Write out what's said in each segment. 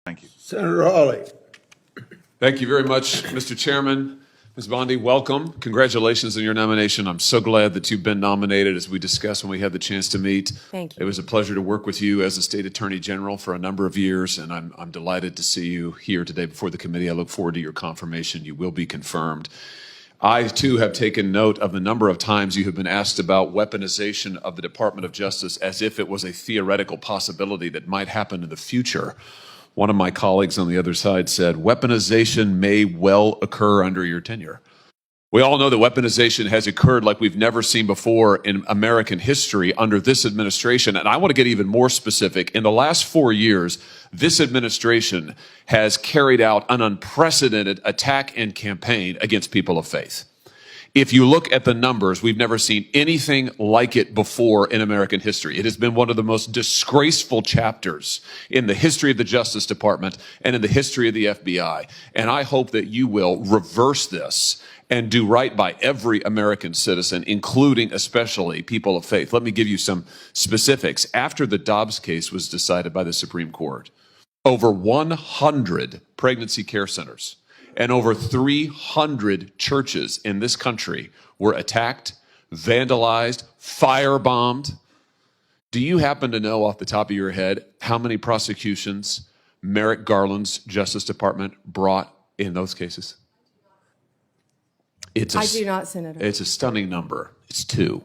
Thank you. Senator Hawley. Thank you very much, Mr. Chairman. Ms. Bondi, welcome. Congratulations on your nomination. I'm so glad that you've been nominated, as we discussed when we had the chance to meet. Thank you. It was a pleasure to work with you as a State Attorney General for a number of years, and I'm delighted to see you here today before the committee. I look forward to your confirmation. You will be confirmed. I, too, have taken note of the number of times you have been asked about weaponization of the Department of Justice as if it was a theoretical possibility that might happen in the future. One of my colleagues on the other side said, weaponization may well occur under your tenure. We all know that weaponization has occurred like we've never seen before in American history under this administration. And I want to get even more specific. In the last 4 years, this administration has carried out an unprecedented attack and campaign against people of faith. If you look at the numbers, we've never seen anything like it before in American history. It has been one of the most disgraceful chapters in the history of the Justice Department and in the history of the FBI. And I hope that you will reverse this and do right by every American citizen, including especially people of faith. Let me give you some specifics. After the Dobbs case was decided by the Supreme Court, over 100 pregnancy care centers and over 300 churches in this country were attacked, vandalized, firebombed. Do you happen to know off the top of your head how many prosecutions Merrick Garland's Justice Department brought in those cases? I do not, Senator. It's a stunning number. It's 2.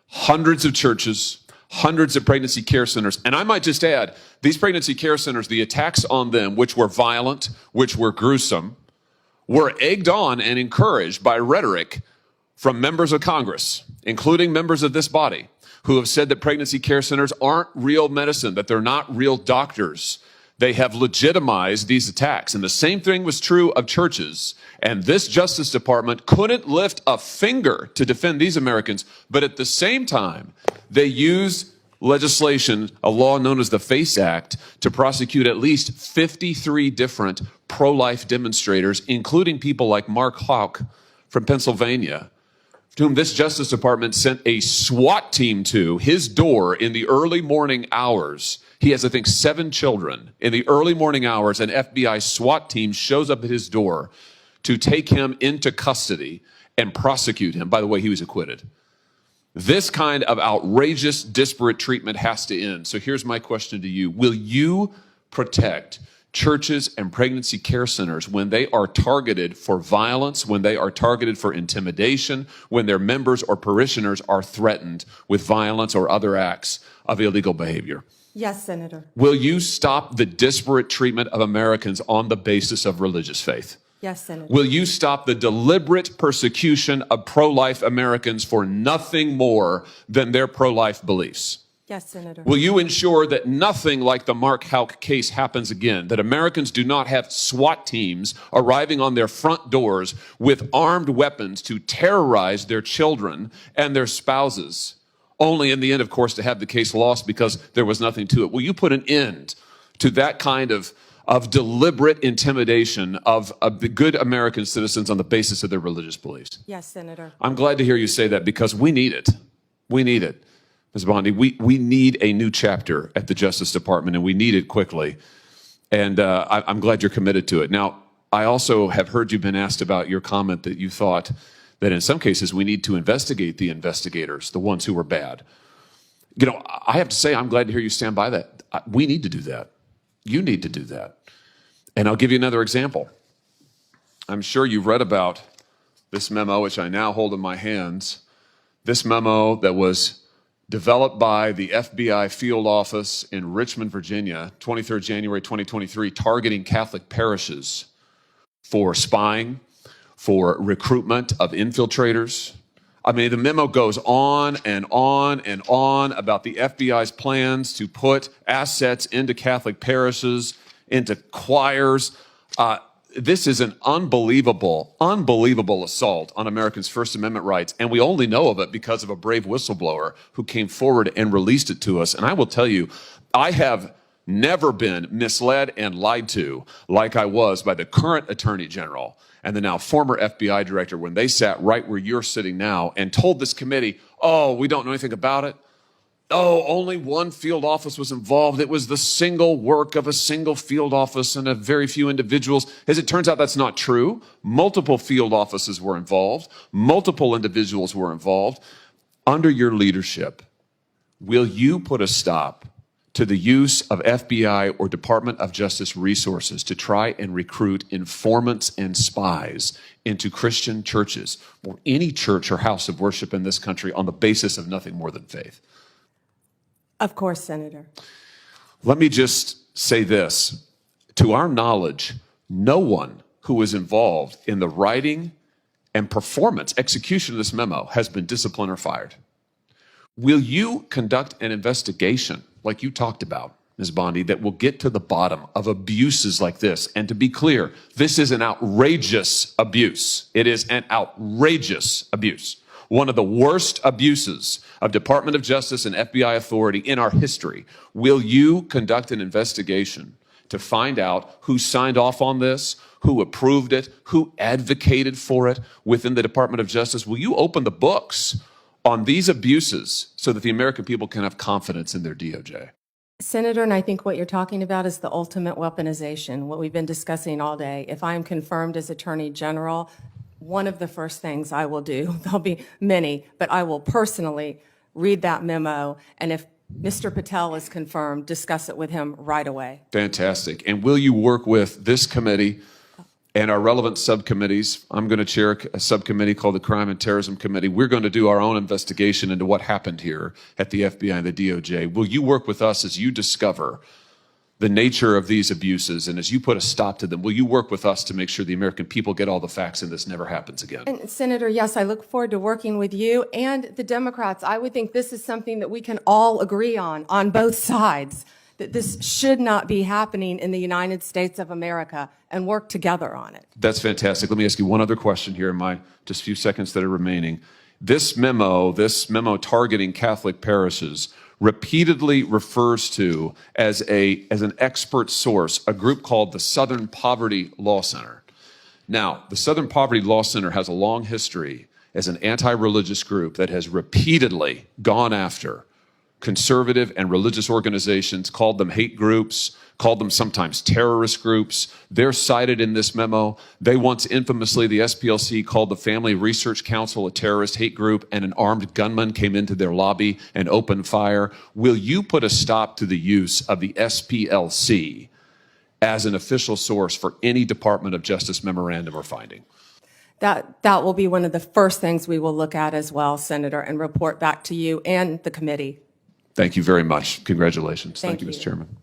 Hundreds of churches, hundreds of pregnancy care centers. And I might just add, these pregnancy care centers, the attacks on them, which were violent, which were gruesome, were egged on and encouraged by rhetoric from members of Congress, including members of this body, who have said that pregnancy care centers aren't real medicine, that they're not real doctors. They have legitimized these attacks. And the same thing was true of churches. And this Justice Department couldn't lift a finger to defend these Americans. But at the same time, they used legislation, a law known as the FACE Act, to prosecute at least 53 different pro-life demonstrators, including people like Mark Houck from Pennsylvania, to whom this Justice Department sent a SWAT team to his door in the early morning hours. He has, I think, 7 children. In the early morning hours, an FBI SWAT team shows up at his door to take him into custody and prosecute him. By the way, he was acquitted. This kind of outrageous, disparate treatment has to end. So here's my question to you. Will you protect churches and pregnancy care centers when they are targeted for violence, when they are targeted for intimidation, when their members or parishioners are threatened with violence or other acts of illegal behavior? Yes, Senator. Will you stop the disparate treatment of Americans on the basis of religious faith? Yes, Senator. Will you stop the deliberate persecution of pro-life Americans for nothing more than their pro-life beliefs? Yes, Senator. Will you ensure that nothing like the Mark Houck case happens again, that Americans do not have SWAT teams arriving on their front doors with armed weapons to terrorize their children and their spouses, only in the end, of course, to have the case lost because there was nothing to it? Will you put an end to that kind of deliberate intimidation of the good American citizens on the basis of their religious beliefs? Yes, Senator. I'm glad to hear you say that because we need it. We need it. Ms. Bondi, we need a new chapter at the Justice Department, and we need it quickly. And I'm glad you're committed to it. Now, I also have heard you've been asked about your comment that you thought that in some cases we need to investigate the investigators, the ones who were bad. You know, I have to say I'm glad to hear you stand by that. We need to do that. You need to do that. And I'll give you another example. I'm sure you've read about this memo, which I now hold in my hands. This memo that was developed by the FBI field office in Richmond, Virginia, 23rd January 2023, targeting Catholic parishes for spying, for recruitment of infiltrators. I mean, the memo goes on and on and on about the FBI's plans to put assets into Catholic parishes, into choirs. This is an unbelievable assault on Americans' First Amendment rights. And we only know of it because of a brave whistleblower who came forward and released it to us. And I will tell you, I have never been misled and lied to like I was by the current Attorney General and the now former FBI Director when they sat right where you're sitting now and told this committee, oh, we don't know anything about it. oh, only one field office was involved. It was the single work of a single field office and a very few individuals. As it turns out, that's not true. Multiple field offices were involved. Multiple individuals were involved. Under your leadership, will you put a stop to the use of FBI or Department of Justice resources to try and recruit informants and spies into Christian churches or any church or house of worship in this country on the basis of nothing more than faith? Of course, Senator. Let me just say this. To our knowledge, no one who was involved in the writing and performance, execution of this memo has been disciplined or fired. Will you conduct an investigation like you talked about, Ms. Bondi, that will get to the bottom of abuses like this? And to be clear, this is an outrageous abuse. It is an outrageous abuse. One of the worst abuses of Department of Justice and FBI authority in our history. Will you conduct an investigation to find out who signed off on this, who approved it, who advocated for it within the Department of Justice? Will you open the books on these abuses so that the American people can have confidence in their DOJ? Senator, and I think what you're talking about is the ultimate weaponization, what we've been discussing all day. If I am confirmed as Attorney General, one of the first things I will do, there'll be many, but I will personally read that memo, and if Mr. Patel is confirmed, discuss it with him right away. Fantastic. And will you work with this committee and our relevant subcommittees? I'm going to chair a subcommittee called the Crime and Terrorism Committee. We're going to do our own investigation into what happened here at the FBI and the DOJ. Will you work with us as you discover the nature of these abuses, and as you put a stop to them, will you work with us to make sure the American people get all the facts and this never happens again? And Senator, yes, I look forward to working with you and the Democrats. I would think this is something that we can all agree on both sides, that this should not be happening in the United States of America, and work together on it. That's fantastic. Let me ask you one other question here in my just few seconds that are remaining. This memo targeting Catholic parishes repeatedly refers to as an expert source a group called the Southern Poverty Law Center. Now, the Southern Poverty Law Center has a long history as an anti-religious group that has repeatedly gone after conservative and religious organizations, called them hate groups, called them sometimes terrorist groups. They're cited in this memo. They once infamously, the SPLC called the Family Research Council a terrorist hate group, and an armed gunman came into their lobby and opened fire. Will you put a stop to the use of the SPLC as an official source for any Department of Justice memorandum or finding? That will be one of the first things we will look at as well, Senator, and report back to you and the committee. Thank you very much. Congratulations. Thank Thank you, you. Mr. Chairman.